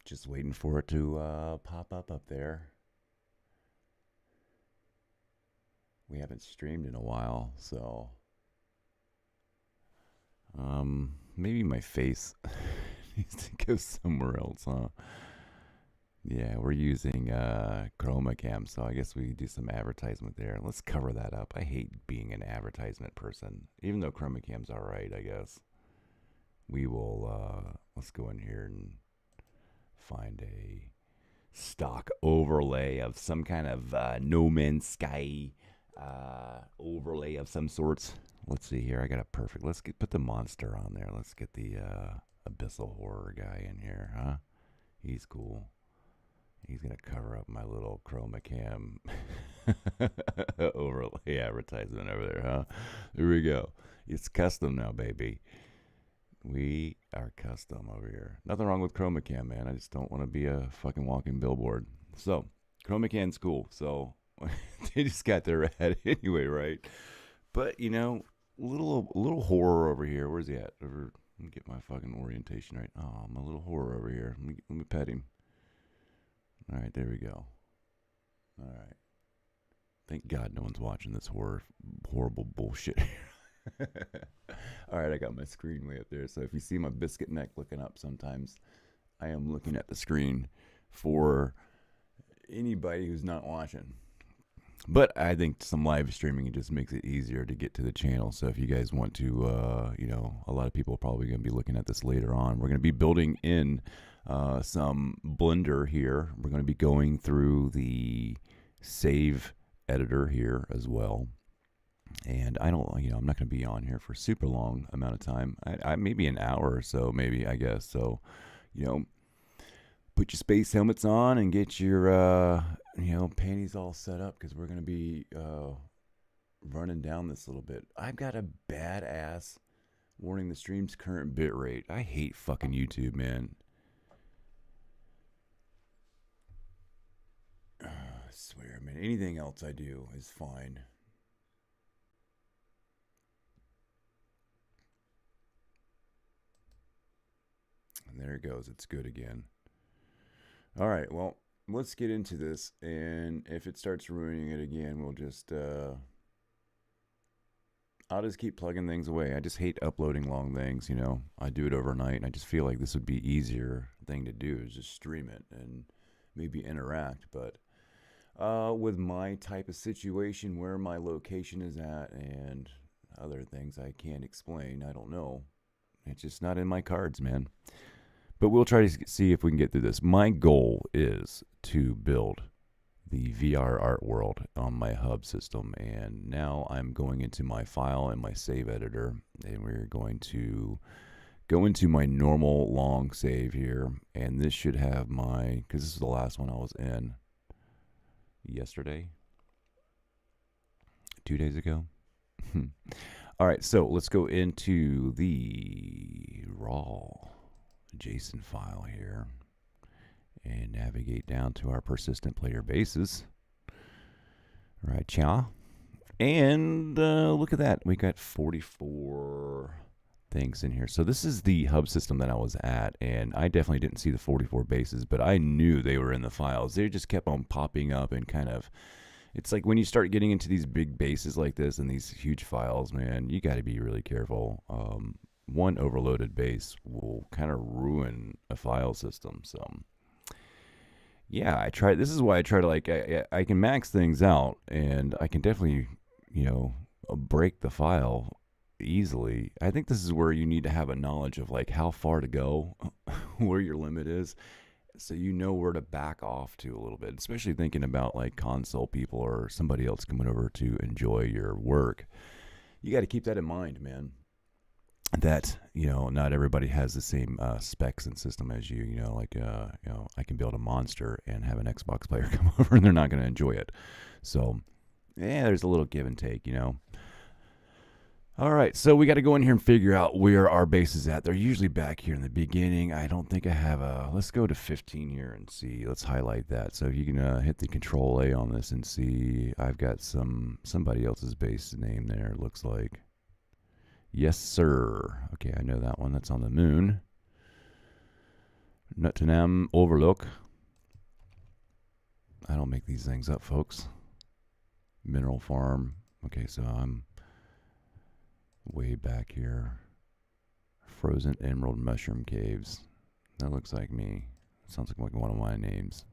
Just waiting for it to pop up there. We haven't streamed in a while, so maybe my face needs to go somewhere else, huh? Yeah, we're using Chroma Cam, so I guess we do some advertisement there. Let's cover that up. I hate being an advertisement person, even though Chroma Cam's all right, I guess. We will let's go in here and find a stock overlay of some kind of No Man's Sky overlay of some sorts. Let's see here. I got a perfect. Put the monster on there. Let's get the abyssal horror guy in here, huh? He's cool. He's gonna cover up my little chroma cam overlay advertisement over there, huh? Here we go. It's custom now, baby. We are custom over here. Nothing wrong with chroma cam, man. I just don't want to be a fucking walking billboard. So chroma cam's cool. So they just got their head anyway, right? But you know, little horror over here. Where's he at? Let me get my fucking orientation right. Oh, my little horror over here. Let me pet him. All right, there we go. All right. Thank God no one's watching this horrible bullshit here. All right, I got my screen way up there. So if you see my biscuit neck looking up sometimes, I am looking at the screen for anybody who's not watching. But I think some live streaming just makes it easier to get to the channel. So if you guys want to, you know, a lot of people are probably going to be looking at this later on. We're going to be building in some Blender here. We're going to be going through the save editor here as well. And I don't, you know, I'm not going to be on here for a super long amount of time. I maybe an hour or so, maybe, I guess. So, you know, put your space helmets on and get your, you know, panties all set up because we're going to be running down this a little bit. I've got a badass warning the stream's current bit rate. I hate fucking YouTube, man. I swear, man, anything else I do is fine. And there it goes. It's good again. All right, well, let's get into this. And if it starts ruining it again, we'll just... I'll just keep plugging things away. I just hate uploading long things, you know. I do it overnight, and I just feel like this would be easier thing to do is just stream it and maybe interact. But with my type of situation, where my location is at, and other things I can't explain, I don't know. It's just not in my cards, man. But we'll try to see if we can get through this. My goal is to build the VR art world on my hub system, and now I'm going into my file and my save editor, and we're going to go into my normal long save here, and this should have my, because this is the last one I was in yesterday, 2 days ago. All right, so let's go into the raw JSON file here and navigate down to our persistent player bases. Right, cha. And look at that. We got 44 things in here. So this is the hub system that I was at, and I definitely didn't see the 44 bases, but I knew they were in the files. They just kept on popping up and kind of, it's like when you start getting into these big bases like this and these huge files, man, you got to be really careful. One overloaded base will kind of ruin a file system. So yeah, I try. This is why I try to, like, I can max things out, and I can definitely, you know, break the file easily. I think this is where you need to have a knowledge of like how far to go, where your limit is, so you know where to back off to a little bit, especially thinking about like console people or somebody else coming over to enjoy your work. You got to keep that in mind, man. That, you know, not everybody has the same specs and system as you. You know, like, you know, I can build a monster and have an Xbox player come over and they're not going to enjoy it. So, yeah, there's a little give and take, you know. All right, so we got to go in here and figure out where our base is at. They're usually back here in the beginning. I don't think I have a... Let's go to 15 here and see. Let's highlight that. So if you can hit the Control A on this and see, I've got somebody else's base name there, it looks like. Yes, sir. Okay, I know that one. That's on the moon. Nuttenham Overlook. I don't make these things up, folks. Mineral farm. Okay, so I'm way back here. Frozen Emerald Mushroom Caves. That looks like me. Sounds like one of my names.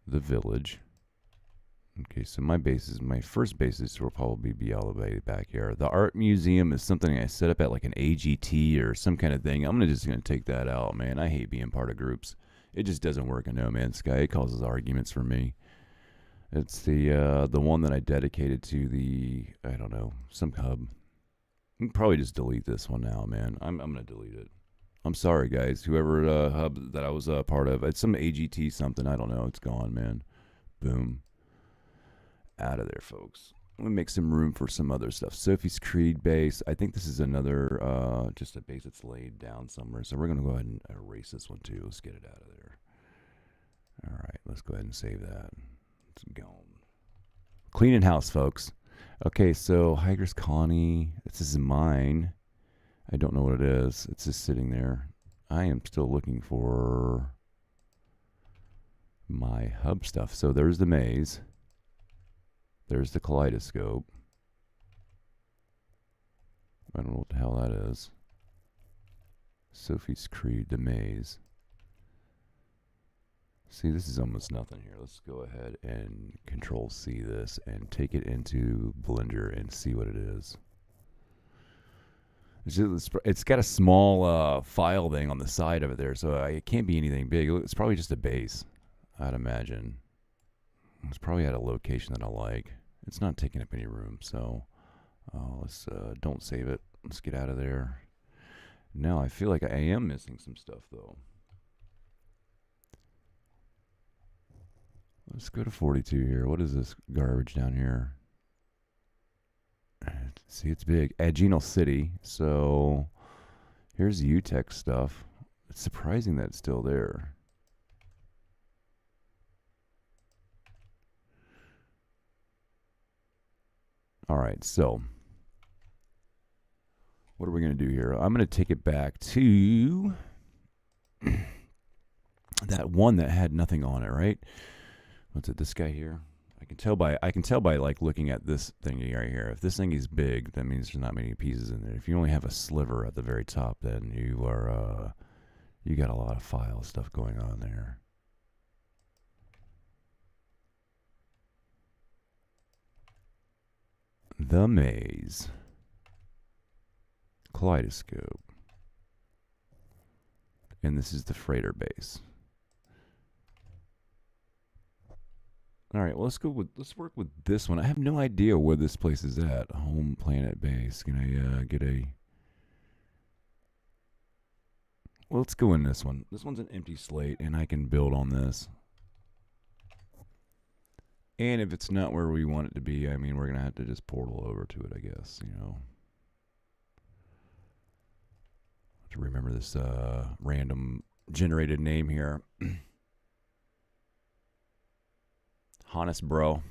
The Village. Okay, so my first bases will probably be all the way back here. The Art Museum is something I set up at like an AGT or some kind of thing. I'm just gonna take that out, man. I hate being part of groups. It just doesn't work in No Man's Sky. It causes arguments for me. It's the one that I dedicated to the, I don't know, some hub. You can probably just delete this one now, man. I'm gonna delete it. I'm sorry, guys. Whoever hub that I was a part of, it's some AGT something. I don't know. It's gone, man. Boom. Out of there, folks. I'm gonna make some room for some other stuff. Sophie's Creed base. I think this is another just a base that's laid down somewhere. So we're gonna go ahead and erase this one too. Let's get it out of there. All right, let's go ahead and save that. It's gone. Cleaning house, folks. Okay, so Hiker's Colony. This is mine. I don't know what it is. It's just sitting there. I am still looking for my hub stuff. So there's the maze. There's the kaleidoscope. I don't know what the hell that is. Sophie's Creed, the maze. See, this is almost nothing here. Let's go ahead and Control C this and take it into Blender and see what it is. It's got a small file thing on the side of it there, so it can't be anything big. It's probably just a base, I'd imagine. It's probably at a location that I like. It's not taking up any room, so let's don't save it. Let's get out of there. Now I feel like I am missing some stuff though. Let's go to 42 here. What is this garbage down here? See, it's big. Agenal City. So here's UTech stuff. It's surprising that it's still there. All right, so what are we going to do here? I'm going to take it back to that one that had nothing on it, right? What's it? This guy here. I can tell by like looking at this thing right here. If this thing is big, that means there's not many pieces in there. If you only have a sliver at the very top, then you are you got a lot of file stuff going on there. The maze. Kaleidoscope. And this is the freighter base. All right, well, let's work with this one. I have no idea where this place is at. Home planet base. Can I get a? Well, let's go in this one. This one's an empty slate, and I can build on this. And if it's not where we want it to be, I mean, we're gonna have to just portal over to it, I guess. You know. To remember this random generated name here. Honest bro,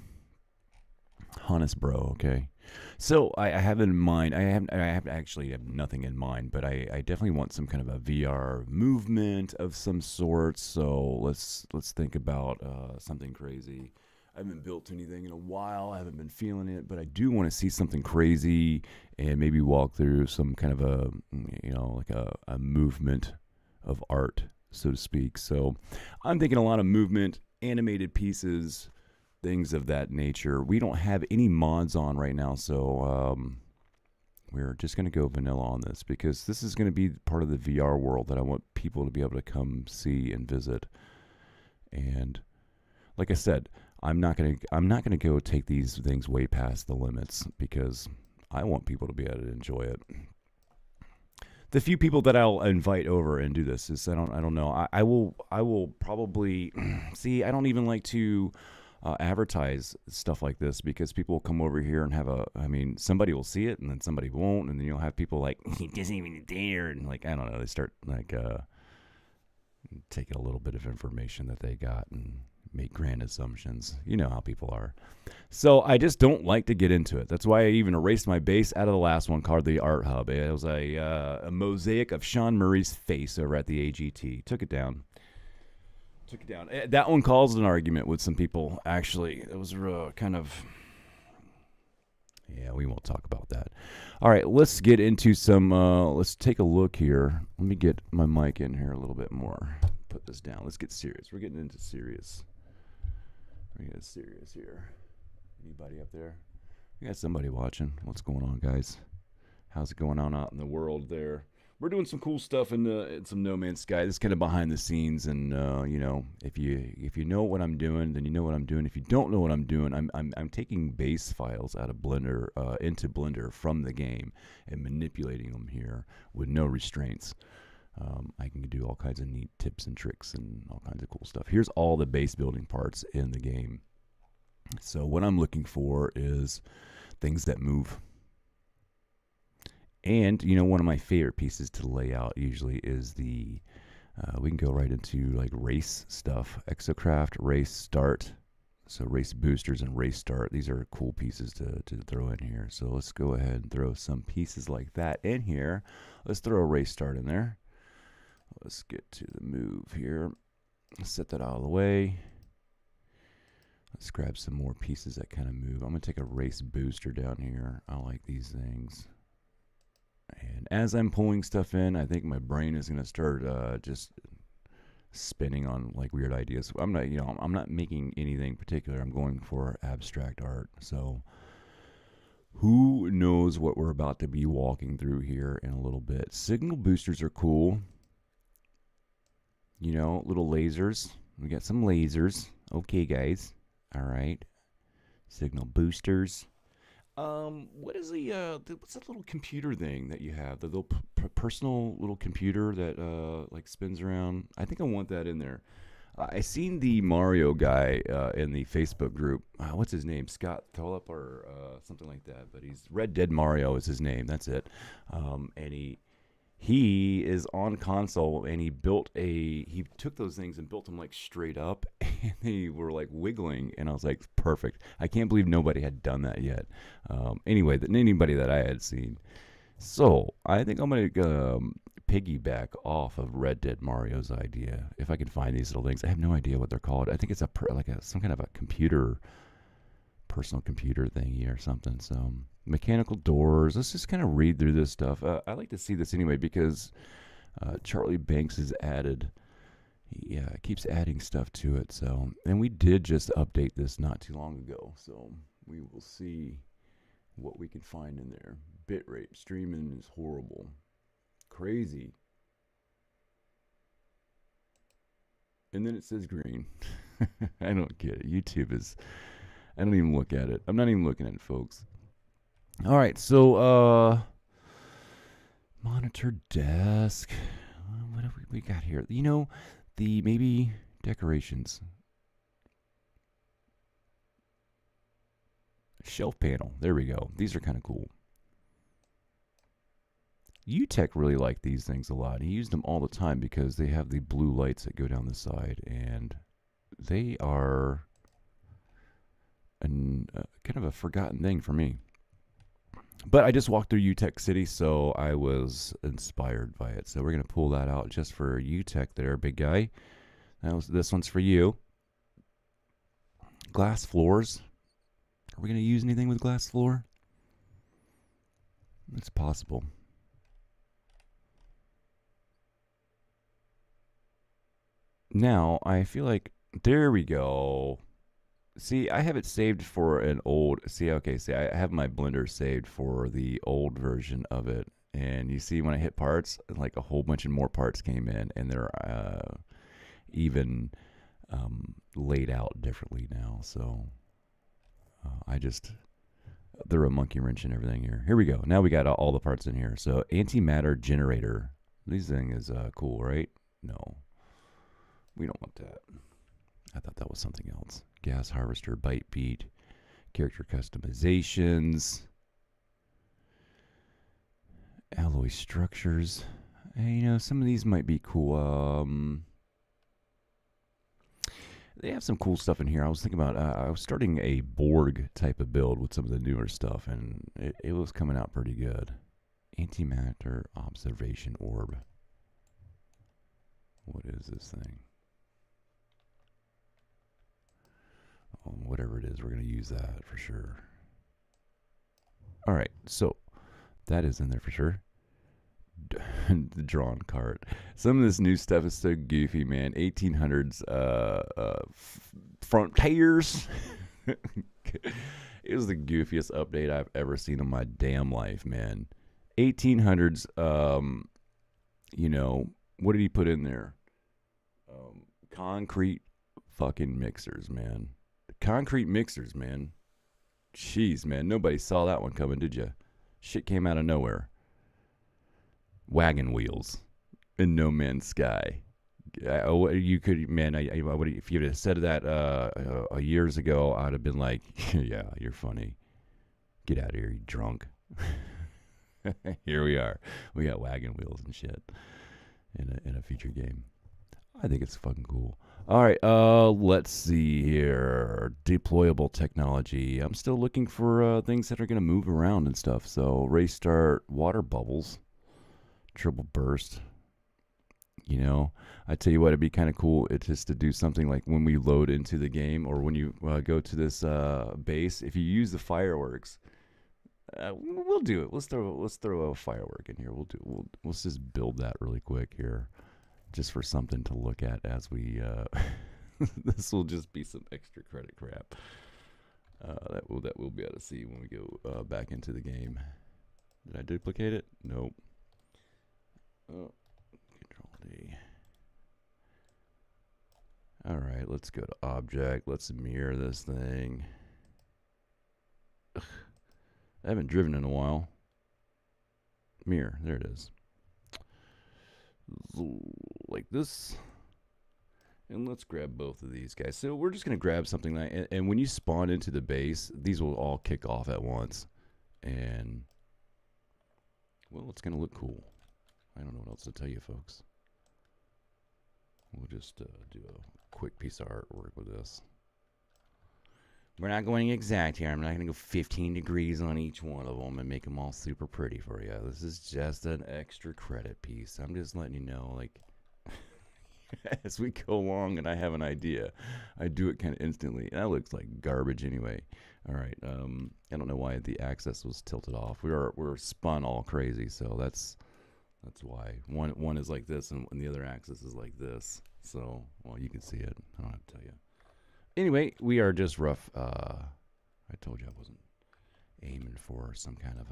okay. So I have in mind, I have actually have nothing in mind, but I definitely want some kind of a VR movement of some sort. So let's think about something crazy. I haven't built anything in a while. I haven't been feeling it, but I do want to see something crazy and maybe walk through some kind of a, you know, like a movement of art, so to speak. So I'm thinking a lot of movement, animated pieces, things of that nature. We don't have any mods on right now, so we're just going to go vanilla on this because this is going to be part of the VR world that I want people to be able to come see and visit. And like I said, I'm not going to go take these things way past the limits because I want people to be able to enjoy it. The few people that I'll invite over and do this is I don't know. I will probably see. I don't even like to advertise stuff like this because people will come over here and have somebody will see it and then somebody won't, and then you'll have people like, he doesn't even dare, and like, I don't know, they start like taking a little bit of information that they got and make grand assumptions. You know how people are. So I just don't like to get into it. That's why I even erased my base out of the last one called the Art Hub. It was a mosaic of Sean Murray's face over at the AGT. Took it down. That one caused an argument with some people, actually. It was kind of... Yeah, we won't talk about that. All right, let's get into some... let's take a look here. Let me get my mic in here a little bit more. Put this down. Let's get serious. We're getting into serious. We're getting serious here. Anybody up there? We got somebody watching. What's going on, guys? How's it going on out in the world there? We're doing some cool stuff in some No Man's Sky. This is kind of behind the scenes, and you know, if you know what I'm doing, then you know what I'm doing. If you don't know what I'm doing, I'm taking base files out of Blender into Blender from the game and manipulating them here with no restraints. I can do all kinds of neat tips and tricks and all kinds of cool stuff. Here's all the base building parts in the game. So what I'm looking for is things that move. And, you know, one of my favorite pieces to lay out usually is the, we can go right into like race stuff. Exocraft, race start. So race boosters and race start. These are cool pieces to throw in here. So let's go ahead and throw some pieces like that in here. Let's throw a race start in there. Let's get to the move here. Set that out of the way. Let's grab some more pieces that kind of move. I'm going to take a race booster down here. I like these things. And as I'm pulling stuff in, I think my brain is going to start just spinning on like weird ideas. I'm not, you know, I'm not making anything particular. I'm going for abstract art. So who knows what we're about to be walking through here in a little bit. Signal boosters are cool. You know, little lasers. We got some lasers. Okay, guys. All right, signal boosters. What is what's that little computer thing that you have? The little personal little computer that like spins around. I think I want that in there. I seen the Mario guy in the Facebook group. What's his name? Scott Tulip or something like that. But he's Red Dead Mario is his name. That's it. And he is on console, and he took those things and built them like straight up, and they were like wiggling, and I was like, perfect. I can't believe nobody had done that yet. Anyway, anybody that I had seen. So I think I'm going to piggyback off of Red Dead Mario's idea. If I can find these little things. I have no idea what they're called. I think it's some kind of a personal computer thingy or something. So mechanical doors. Let's just kind of read through this stuff. I like to see this anyway because Charlie Banks has added. He keeps adding stuff to it. So, and we did just update this not too long ago. So we will see what we can find in there. Bitrate streaming is horrible, crazy. And then it says green. I don't get it. YouTube is. I don't even look at it. I'm not even looking at it, folks. All right, so monitor desk. What have we got here? You know, the maybe decorations. Shelf panel. There we go. These are kind of cool. UTech really liked these things a lot. He used them all the time because they have the blue lights that go down the side, and they are kind of a forgotten thing for me. But I just walked through UTech City, so I was inspired by it. So we're going to pull that out just for UTech there, big guy. This one's for you. Glass floors. Are we going to use anything with glass floor? It's possible. Now, I feel like, there we go. See, I have it saved for an old, see, I have my Blender saved for the old version of it. And you see when I hit parts, like a whole bunch of more parts came in, and they're even laid out differently now. So I just threw a monkey wrench and everything here. Here we go. Now we got all the parts in here. So antimatter generator. This thing is cool, right? No, we don't want that. I thought that was something else. Gas harvester, bite beat, character customizations, alloy structures. And, you know, some of these might be cool. They have some cool stuff in here. I was thinking about, I was starting a Borg type of build with some of the newer stuff, and it was coming out pretty good. Antimatter observation orb. What is this thing? Whatever it is, we're going to use that for sure. All right, so that is in there for sure. The drawn card. Some of this new stuff is so goofy, man. 1800s Frontiers. It was the goofiest update I've ever seen in my damn life, man. 1800s, you know, what did he put in there? Concrete fucking mixers, man. Concrete mixers, man. Jeez, man. Nobody saw that one coming, did you? Shit came out of nowhere. Wagon wheels in No Man's Sky. You could, man. If you'd have said that years ago, I'd have been like, "Yeah, you're funny. Get out of here, you drunk." Here we are. We got wagon wheels and shit in a future game. I think it's fucking cool. All right, let's see here. Deployable technology. I'm still looking for things that are going to move around and stuff. So, race start, water bubbles, triple burst. You know, I tell you what, it'd be kind of cool. It's just to do something like when we load into the game or when you go to this base. If you use the fireworks, we'll do it. Let's throw a firework in here. Let's just build that really quick here. Just for something to look at as we this will just be some extra credit crap that we'll be able to see when we go back into the game. Did I duplicate it? Nope. Oh, Control D. All right, let's go to object. Let's mirror this thing. Ugh. I haven't driven in a while. Mirror, there it is. Like this, and let's grab both of these guys. So we're just going to grab something like, and when you spawn into the base, these will all kick off at once, and well, it's going to look cool. I don't know what else to tell you, folks. We'll just do a quick piece of artwork with this. We're not going exact here. I'm not going to go 15 degrees on each one of them and make them all super pretty for you. This is just an extra credit piece. I'm just letting you know, like, as we go along and I have an idea, I do it kind of instantly. That looks like garbage anyway. All right. I don't know why the axis was tilted off. We're spun all crazy, so that's why. One is like this and the other axis is like this. So, well, you can see it. I don't have to tell you. Anyway, we are just rough. I told you I wasn't aiming for some kind of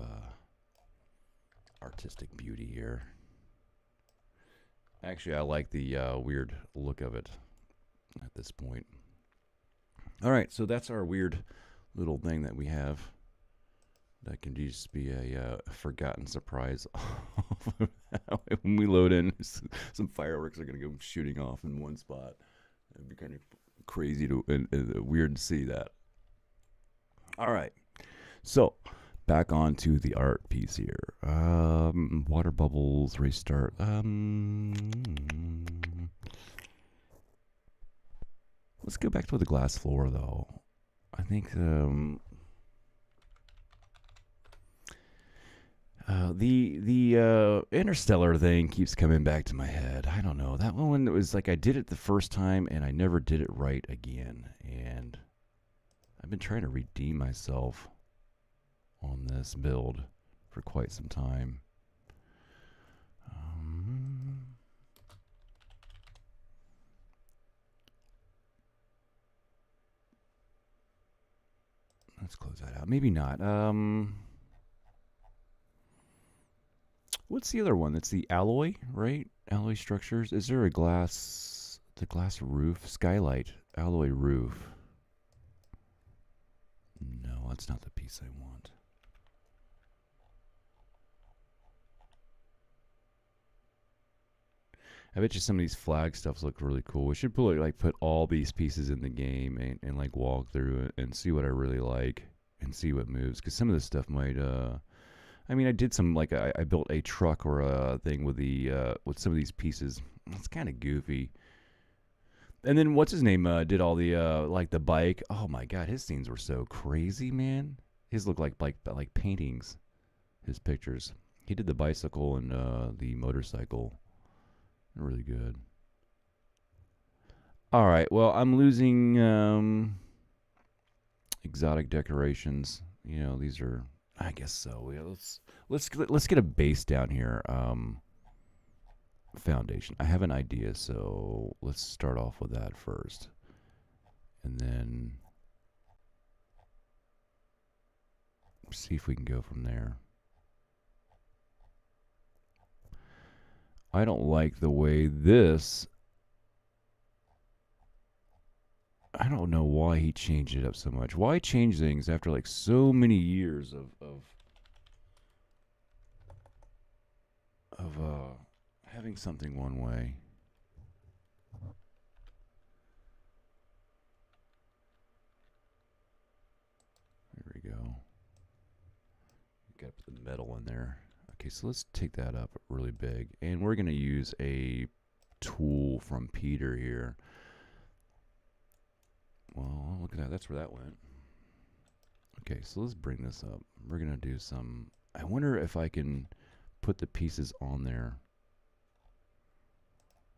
artistic beauty here. Actually, I like the weird look of it at this point. All right, so that's our weird little thing that we have. That can just be a forgotten surprise. When we load in, some fireworks are going to go shooting off in one spot. It'd be kind of crazy and weird to see that. All right, so back on to the art piece here. Water bubbles, race start. Let's go back to the glass floor though. I think the Interstellar thing keeps coming back to my head. I don't know. That one was like I did it the first time and I never did it right again. And I've been trying to redeem myself on this build for quite some time. Let's close that out. Maybe not. What's the other one? That's the alloy, right? Alloy structures. Is there a glass? The glass roof? Skylight. Alloy roof. No, that's not the piece I want. I bet you some of these flag stuffs look really cool. We should put all these pieces in the game and like walk through it and see what I really like and see what moves. Because some of this stuff might I mean, I did some like I built a truck or a thing with the with some of these pieces. It's kind of goofy. And then what's his name did all the like the bike. Oh my god, his scenes were so crazy, man. His looked like paintings. His pictures. He did the bicycle and the motorcycle. Really good. All right. Well, I'm losing exotic decorations. You know, these are. I guess so. Yeah, let's get a base down here. Foundation. I have an idea, so let's start off with that first, and then see if we can go from there. I don't like the way this. I don't know why he changed it up so much. Why change things after like so many years of having something one way? There we go. Got to put the metal in there. Okay, so let's take that up really big, and we're going to use a tool from Peter here. Well, look at that. That's where that went. Okay, so let's bring this up. We're going to do some. I wonder if I can put the pieces on there.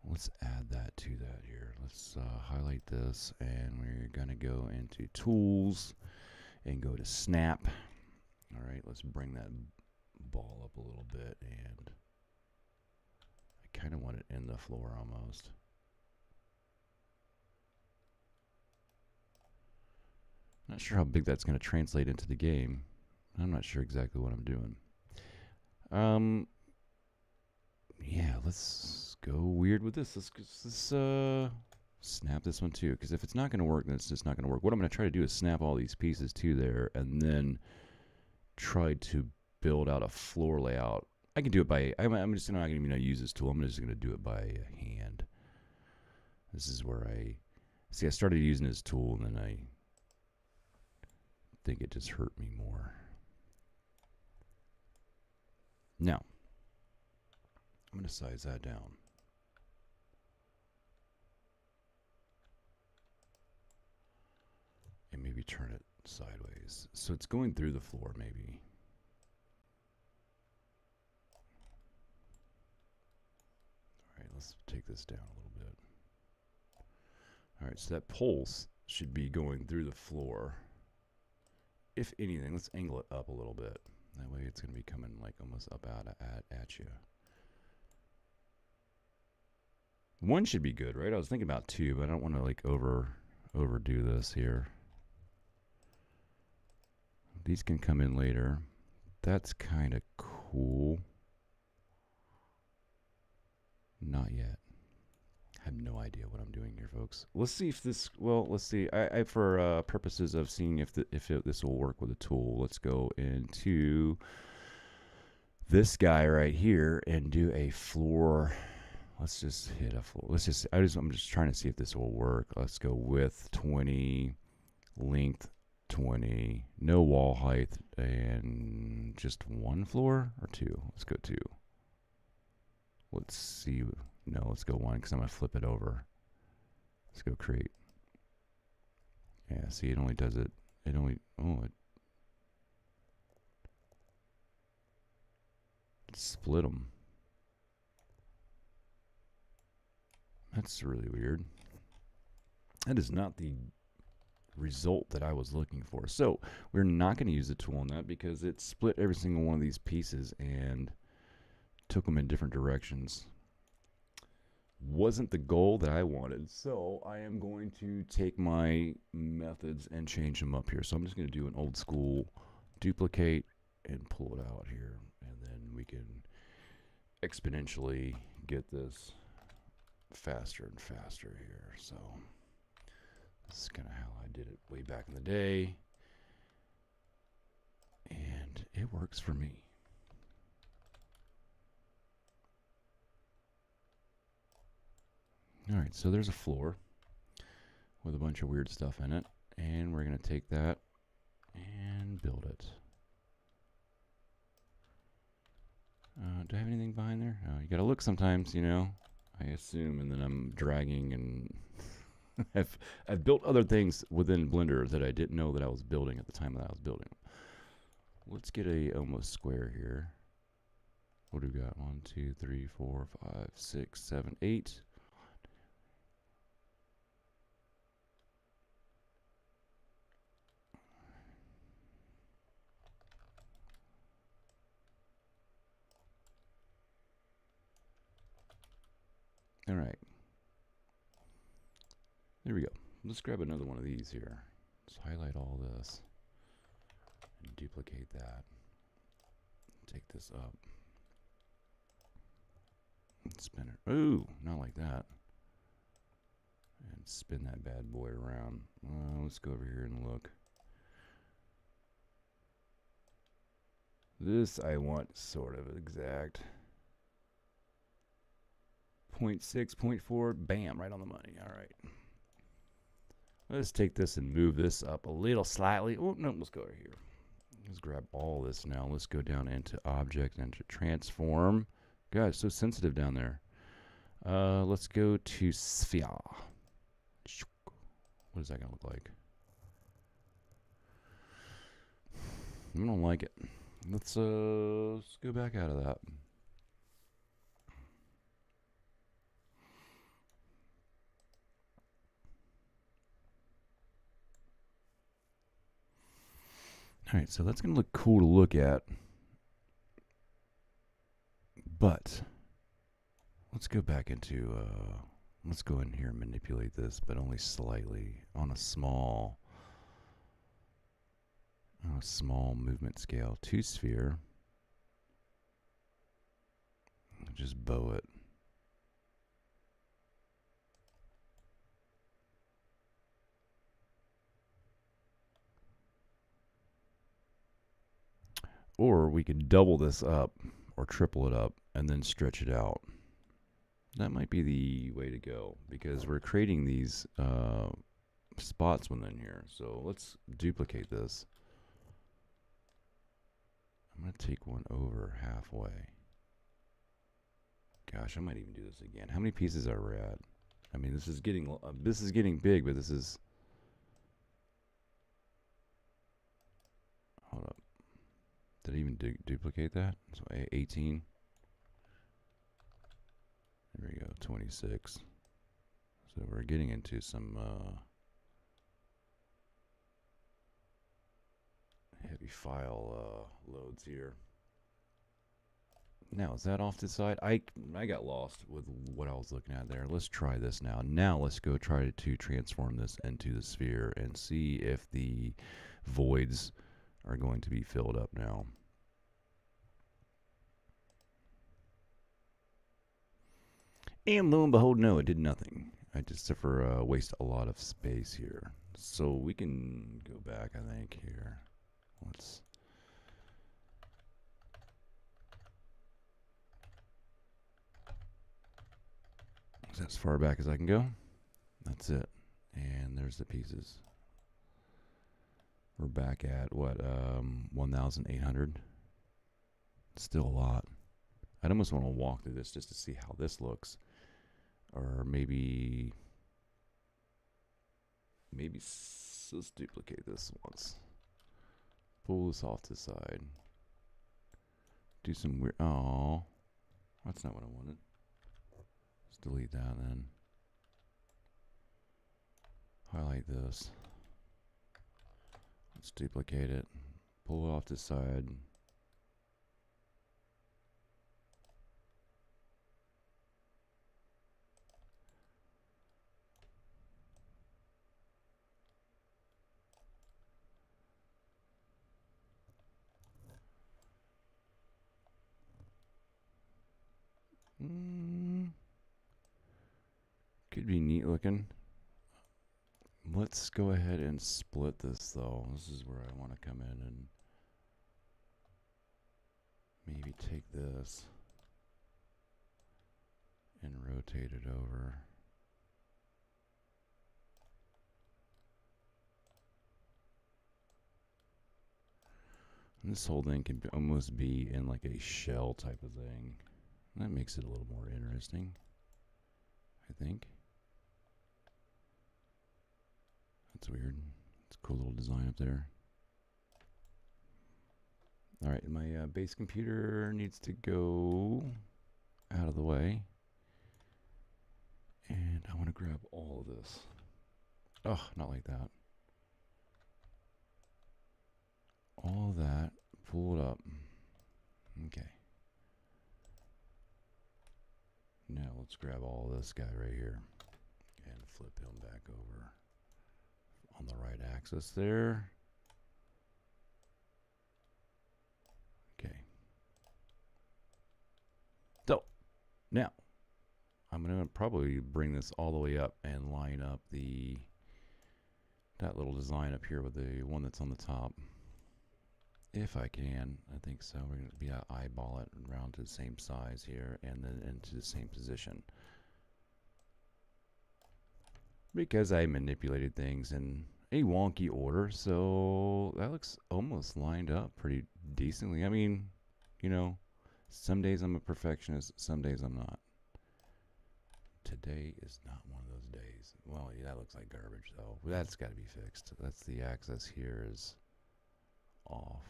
Let's add that to that here. Let's highlight this, and we're going to go into Tools and go to Snap. All right, let's bring that ball up a little bit, and I kind of want it in the floor almost. Not sure how big that's going to translate into the game. I'm not sure exactly what I'm doing. Yeah, let's go weird with this. Let's snap this one too, because if it's not going to work, then it's just not going to work. What I'm going to try to do is snap all these pieces to there, and then try to build out a floor layout. I can do it by. I'm just not going to use this tool. I'm just going to do it by hand. This is where I see. I started using this tool, and then I think it just hurt me more. Now, I'm going to size that down. And maybe turn it sideways. So it's going through the floor, maybe. All right, let's take this down a little bit. All right, so that pulse should be going through the floor. If anything, let's angle it up a little bit. That way it's going to be coming like almost up out at you. One should be good, right? I was thinking about two, but I don't want to like overdo this here. These can come in later. That's kind of cool. Not yet. I have no idea what I'm doing here, folks. Let's see if this. Well, let's see. I for purposes of seeing if this will work with a tool, let's go into this guy right here and do a floor. Let's just hit a floor. I'm just trying to see if this will work. Let's go width 20, length 20, no wall height, and just one floor or two. Let's go two. Let's see. No, let's go one because I'm going to flip it over. Let's go create. Yeah, see, it only does it. It split them. That's really weird. That is not the result that I was looking for. So we're not going to use the tool on that because it split every single one of these pieces and took them in different directions. Wasn't the goal that I wanted. So I am going to take my methods and change them up here. So I'm just going to do an old school duplicate and pull it out here. And then we can exponentially get this faster and faster here. So this is kind of how I did it way back in the day. And it works for me. All right, so there's a floor with a bunch of weird stuff in it. And we're going to take that and build it. Do I have anything behind there? Oh, you got to look sometimes, you know. I assume, and then I'm dragging and I've built other things within Blender that I didn't know that I was building at the time that I was building them. Let's get a almost square here. What do we got? 1, 2, 3, 4, 5, 6, 7, 8. All right. There we go. Let's grab another one of these here. Let's highlight all this and duplicate that. Take this up. And spin it. Ooh, not like that. And spin that bad boy around. Let's go over here and look. This I want sort of exact. 0.6, 0.4, bam, right on the money. All right. Let's take this and move this up a little slightly. Oh, no, let's go over here. Let's grab all this now. Let's go down into Object and to Transform. God, it's so sensitive down there. Let's go to Sphere. What is that going to look like? I don't like it. Let's go back out of that. All right, so that's going to look cool to look at. But let's go back into, let's go in here and manipulate this, but only slightly on a small movement scale. 2 sphere. Just bow it. Or we could double this up or triple it up and then stretch it out. That might be the way to go because we're creating these spots within here. So let's duplicate this. I'm going to take one over halfway. Gosh, I might even do this again. How many pieces are we at? I mean, this is getting big, but this is. Hold up. Did I even duplicate that? So 18. There we go, 26. So we're getting into some heavy file loads here. Now, is that off to the side? I got lost with what I was looking at there. Let's try this now. Now let's go try to transform this into the sphere and see if the voids are going to be filled up now. And lo and behold, no, it did nothing. I just waste a lot of space here. So we can go back, I think, here. Let's... Is that as far back as I can go? That's it. And there's the pieces. We're back at, what, 1,800? Still a lot. I'd almost want to walk through this just to see how this looks. Or maybe let's duplicate this once. Pull this off to the side. Do some weird, oh, that's not what I wanted. Let's delete that then. Highlight this. Let's duplicate it. Pull it off to the side. Could be neat looking. Let's go ahead and split this though. This is where I want to come in and maybe take this and rotate it over. And this whole thing can almost be in like a shell type of thing. That makes it a little more interesting, I think. That's weird. It's a cool little design up there. All right, my base computer needs to go out of the way. And I want to grab all of this. Oh, not like that. All of that, pull it up. Okay. Now let's grab all of this guy right here and flip him back over on the right axis there. Okay. So, now, I'm going to probably bring this all the way up and line up that little design up here with the one that's on the top. If I can, I think so. We're going to be eyeball it around to the same size here and then into the same position. Because I manipulated things in a wonky order, so that looks almost lined up pretty decently. I mean, you know, some days I'm a perfectionist, some days I'm not. Today is not one of those days. Well, yeah, that looks like garbage though. That's got to be fixed. That's the axis here is off.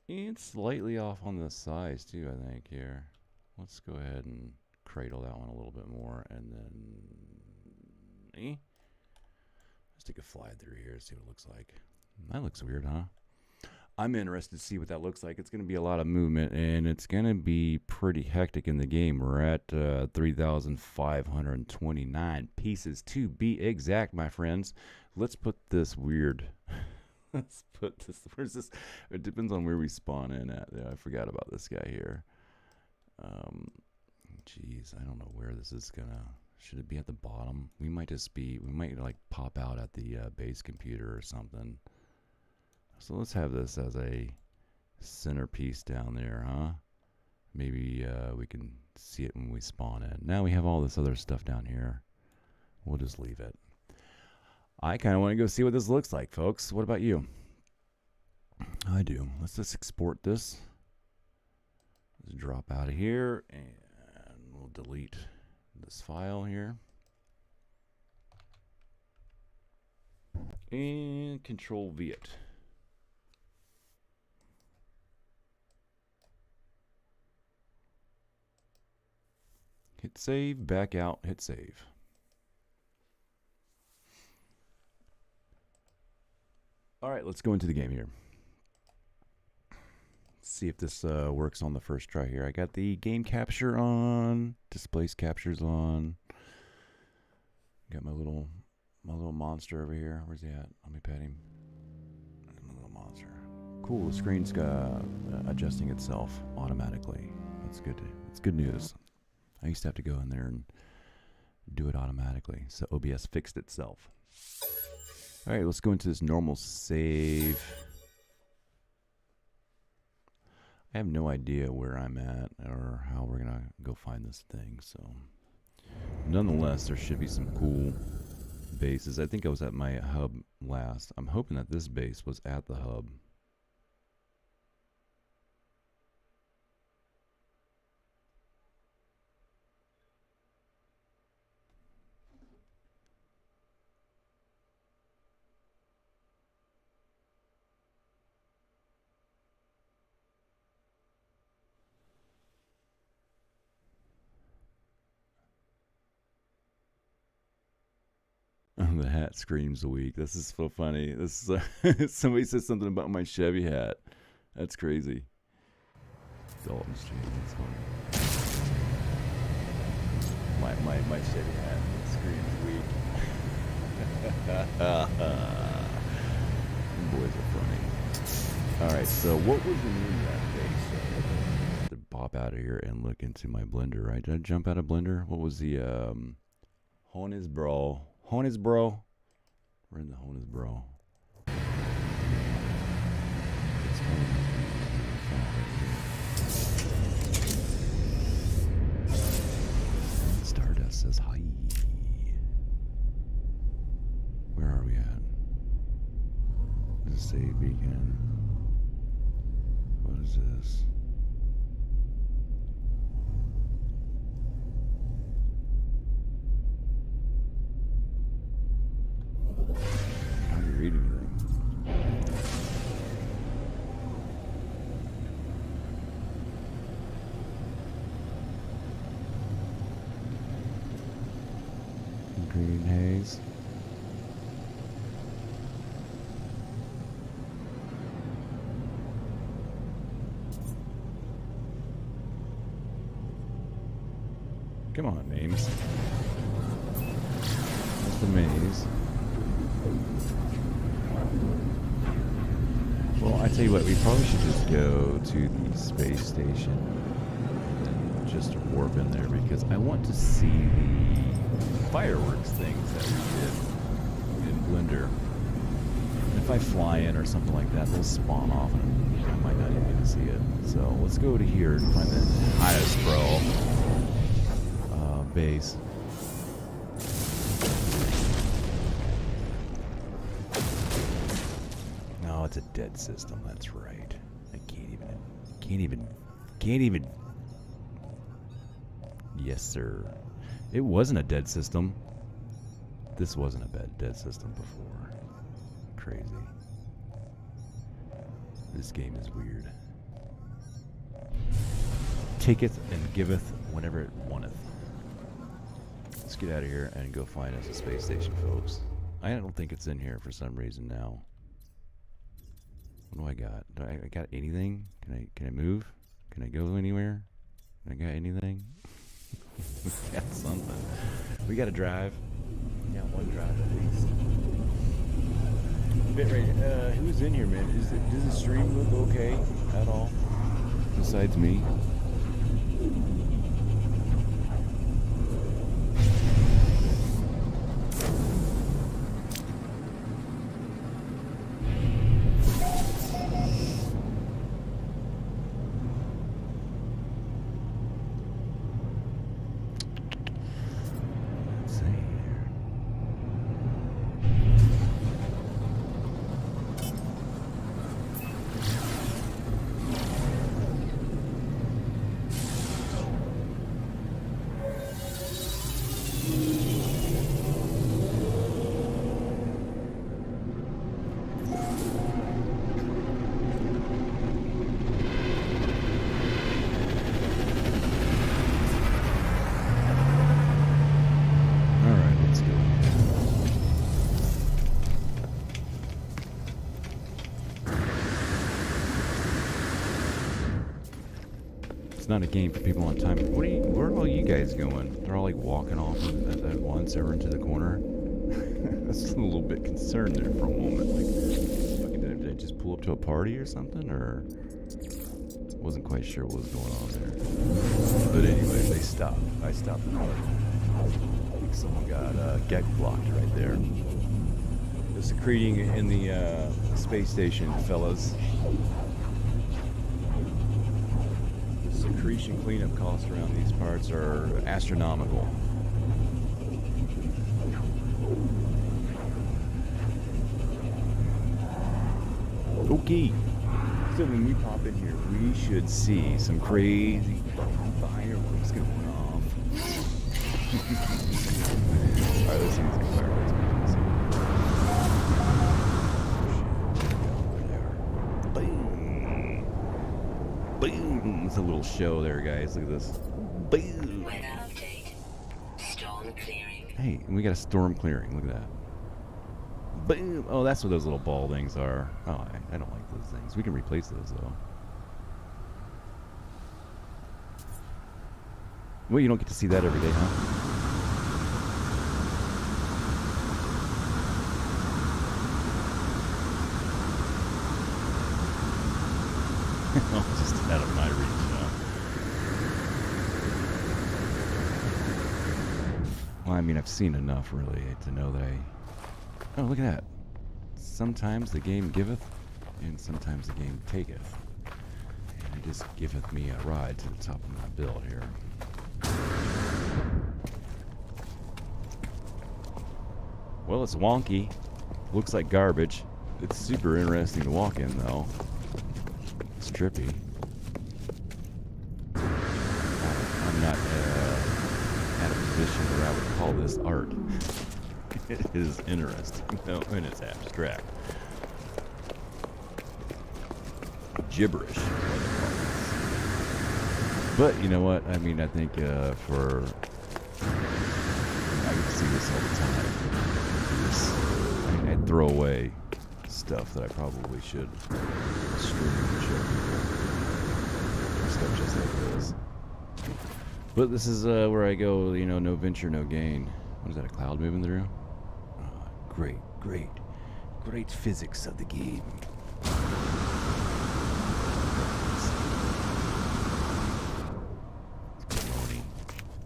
And slightly off on the size too, I think here. Let's go ahead and cradle that one a little bit more and then let's take a fly through here and see what it looks like. That looks weird, huh? I'm interested to see what that looks like. It's going to be a lot of movement, and it's going to be pretty hectic in the game. We're at 3,529 pieces to be exact, my friends. Let's put this weird. Let's put this. Where's this? It depends on where we spawn in at. Yeah, I forgot about this guy here. Geez, I don't know where this is gonna. Should it be at the bottom? We might just be. We might like pop out at the base computer or something. So let's have this as a centerpiece down there, huh? Maybe we can see it when we spawn in. Now we have all this other stuff down here. We'll just leave it. I kind of want to go see what this looks like, folks. What about you? I do. Let's just export this. Let's drop out of here, and we'll delete this file here. And Control V it. Hit save, back out, hit save. All right, let's go into the game here. See if this works on the first try here. I got the game capture on, displace captures on. Got my little monster over here. Where's he at? Let me pet him. My little monster. Cool. The screen's adjusting itself automatically. That's good. It's good news. I used to have to go in there and do it automatically. So OBS fixed itself. All right, let's go into this normal save. I have no idea where I'm at or how we're gonna go find this thing. So, nonetheless, there should be some cool bases. I think I was at my hub last. I'm hoping that this base was at the hub. The hat screams weak. This is so funny. This is somebody said something about my Chevy hat. That's crazy. Dalton Street. That's funny. My Chevy hat screams weak. Boys are funny. All right. So what was the name of that base? To pop out of here and look into my blender. Right? Did I jump out of blender? What was the Honesbro? Honesbro. We're in the Honesbro. Stardust says hi. Where are we at? The save beacon. What is this? Come on, names. That's the maze. Well, I tell you what, we probably should just go to the space station and just warp in there because I want to see the fireworks things that we did in Blender. And if I fly in or something like that, they'll spawn off and I might not even get to see it. So let's go to here and find the highest scroll base. No, it's a dead system. That's right. I can't even. Yes, sir. It wasn't a dead system. This wasn't a dead system before. Crazy. This game is weird. Taketh and giveth whenever it wanteth. Let's get out of here and go find us a space station, folks. I don't think it's in here for some reason now. What do I got? Do I got anything? Can I move? Can I go anywhere? I got anything? We got something. We got to drive. Yeah, one drive at least. Bit right. Who's in here, man? Does the stream look okay at all? Besides me. Not a game for people on time. Where are all you guys going? They're all like walking off at once over into the corner. I was a little bit concerned there for a moment. Like, did I just pull up to a party or something? Or wasn't quite sure what was going on there. But anyway, they stopped. I stopped the party. I think someone got Gek blocked right there. The secreting in the space station, fellas. Secretion cleanup costs around these parts are astronomical. Okay, so when we pop in here, we should see some crazy fireworks going off. Alright, let's see these fireworks. Boom! It's a little show there, guys. Look at this. Boom! Weather update. Storm clearing. Hey, and we got a storm clearing. Look at that. Boom! Oh, that's what those little ball things are. Oh, I don't like those things. We can replace those, though. Well, you don't get to see that every day, huh? Just out of my reach, Well, I mean, I've seen enough, really, to know that Oh, look at that. Sometimes the game giveth, and sometimes the game taketh. And it just giveth me a ride to the top of my build here. Well, it's wonky. Looks like garbage. It's super interesting to walk in, though. It's trippy. I'm not at a position where I would call this art. It is interesting, though, and it's abstract. Gibberish. But you know what? I mean, I think I could see this all the time. I'd throw away stuff that I probably should stream and show people. Stuff just like this. But this is where I go, you know, no venture, no gain. What is that, a cloud moving through? Great, great, great physics of the game.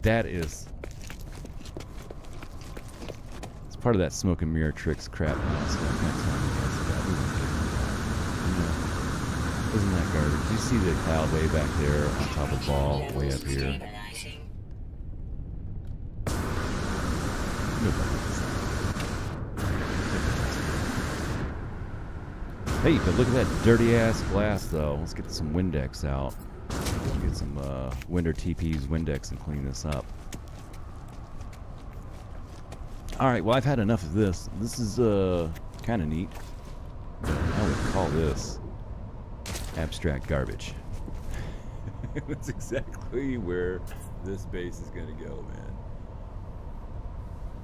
That is... It's part of that smoke and mirror tricks crap. Next time you guys do that. Isn't that garbage? Do you see the cloud way back there on top of the ball, way up here? Hey, but look at that dirty ass glass though. Let's get some Windex out. Get some Winder TP's Windex and clean this up. Alright, well I've had enough of this. This is kind of neat. I would call this abstract garbage. That's exactly where this base is going to go,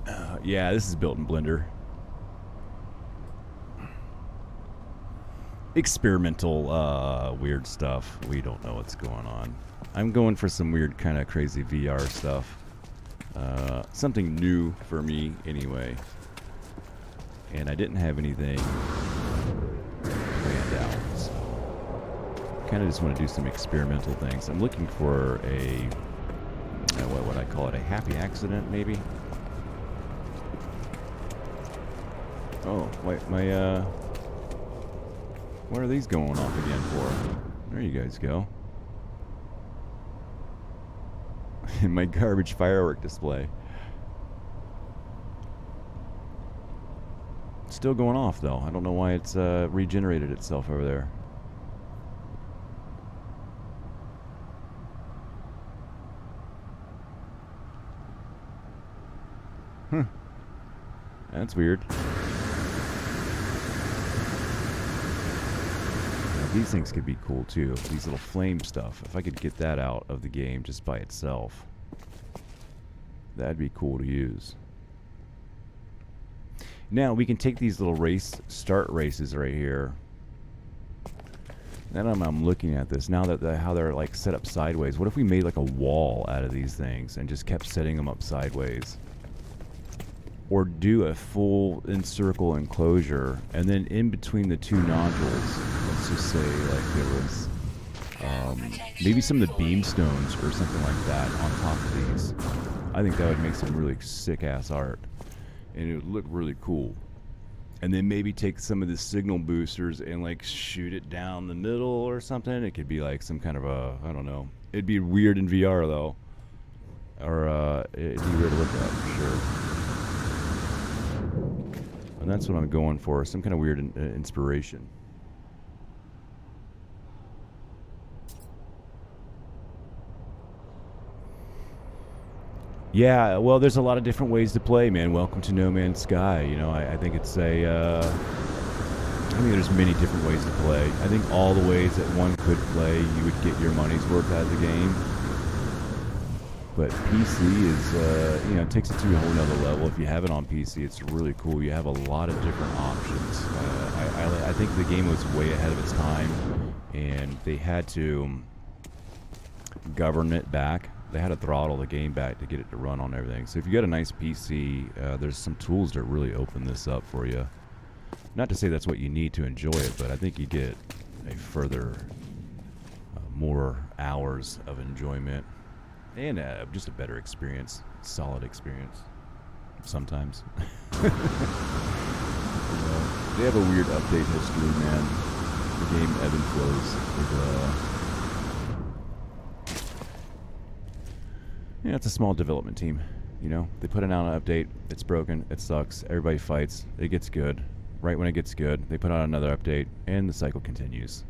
man. Yeah, this is built in Blender. Experimental, weird stuff. We don't know what's going on. I'm going for some weird kind of crazy VR stuff. Something new for me, anyway. And I didn't have anything planned out, so kind of just want to do some experimental things. I'm looking for a, what would I call it, a happy accident, maybe? Oh, wait, my, what are these going off again for? There you guys go. My garbage firework display. It's still going off, though. I don't know why it's regenerated itself over there. That's weird. These things could be cool too. These little flame stuff. If I could get that out of the game just by itself, that'd be cool to use. Now we can take these little start races right here. Then I'm looking at this now that how they're like set up sideways. What if we made like a wall out of these things and just kept setting them up sideways? Or do a full in-circle enclosure, and then in between the two nodules, let's just say like there was maybe some of the beamstones or something like that on top of these. I think that would make some really sick-ass art, and it would look really cool. And then maybe take some of the signal boosters and like shoot it down the middle or something. It could be like some kind of a, I don't know. It'd be weird in VR though, or it'd be weird to look at for sure. And that's what I'm going for, some kind of weird inspiration. Yeah, well, there's a lot of different ways to play, man. Welcome to No Man's Sky. You know, I think it's a... I mean, there's many different ways to play. I think all the ways that one could play, you would get your money's worth out of the game. But PC is, you know, it takes it to a whole nother level. If you have it on PC, it's really cool. You have a lot of different options. I think the game was way ahead of its time, and they had to govern it back. They had to throttle the game back to get it to run on everything. So if you got a nice PC, there's some tools that really open this up for you. Not to say that's what you need to enjoy it, but I think you get a further, more hours of enjoyment. And just a better experience, solid experience, sometimes. You know, they have a weird update history, man. The game ebb and flows. Yeah, it's a small development team. You know, they put it out an update, it's broken, it sucks, everybody fights, it gets good. Right when it gets good, they put out another update, and the cycle continues.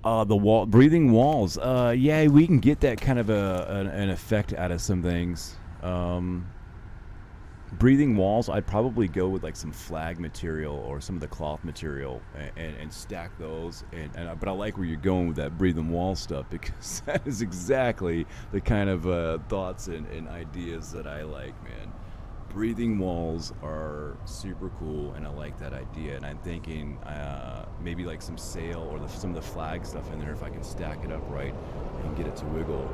The breathing walls. Yeah, we can get that kind of an effect out of some things. Breathing walls, I'd probably go with like some flag material or some of the cloth material and stack those. But I like where you're going with that breathing wall stuff, because that is exactly the kind of thoughts and ideas that I like, man. breathing walls are super cool, and I like that idea. And I'm thinking maybe like some sail or some of the flag stuff in there. If I can stack it up right and get it to wiggle,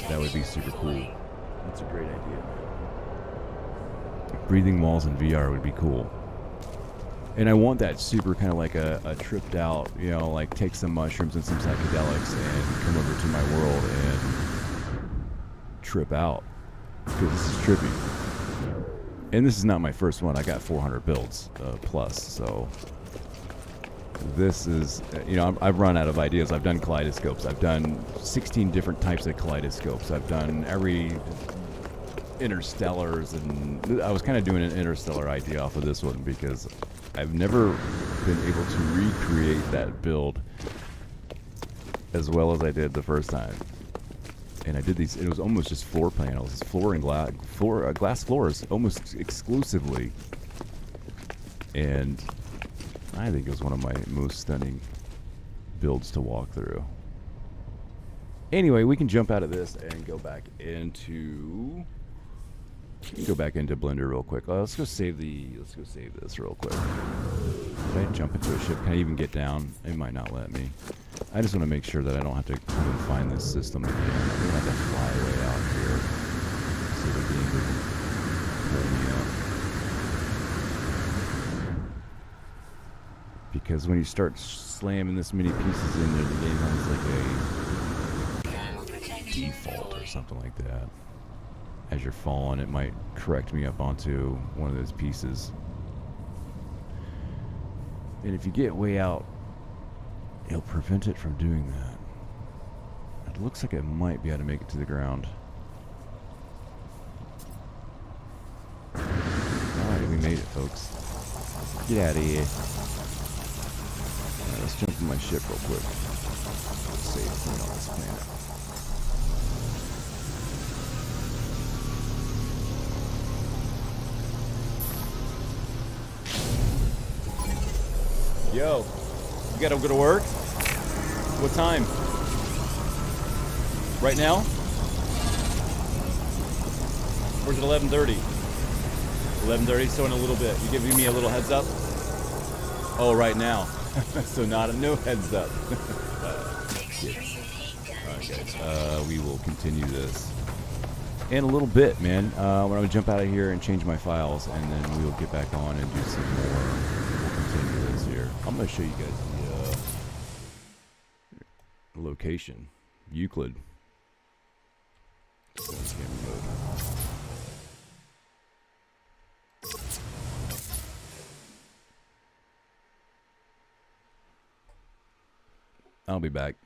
that would be super cool. That's a great idea. Breathing walls in VR would be cool. And I want that super kind of like a tripped out, you know, like take some mushrooms and some psychedelics and come over to my world and trip out. Because this is trippy. And this is not my first one. I got 400 builds plus, so this is, you know, I've run out of ideas. I've done kaleidoscopes. I've done 16 different types of kaleidoscopes. I've done every interstellars, and I was kind of doing an interstellar idea off of this one because I've never been able to recreate that build as well as I did the first time. And I did these, it was almost just floor panels, glass floors, almost exclusively. And I think it was one of my most stunning builds to walk through. Anyway, we can jump out of this and go back into Blender real quick. Let's go save this real quick. Can I jump into a ship? Can I even get down? It might not let me. I just want to make sure that I don't have to come and find this system again. I'm going to have to fly way out here so the game doesn't pull me up. Because when you start slamming this many pieces in there, the game has like a default or something like that. As you're falling, it might correct me up onto one of those pieces. And if you get way out, it'll prevent it from doing that. It looks like it might be able to make it to the ground. Alright, we made it, folks. Get out of here. Alright, let's jump in my ship real quick. Save point on this planet. Yo, you gotta go to work? What time? Right now? Where's it 11:30? 11:30, so in a little bit. You giving me a little heads up? Oh, right now. So no heads up. Alright guys, we will continue this in a little bit, man. I'm gonna jump out of here and change my files, and then we'll get back on and do some more. Continue this here. I'm going to show you guys the location. Euclid. I'll be back.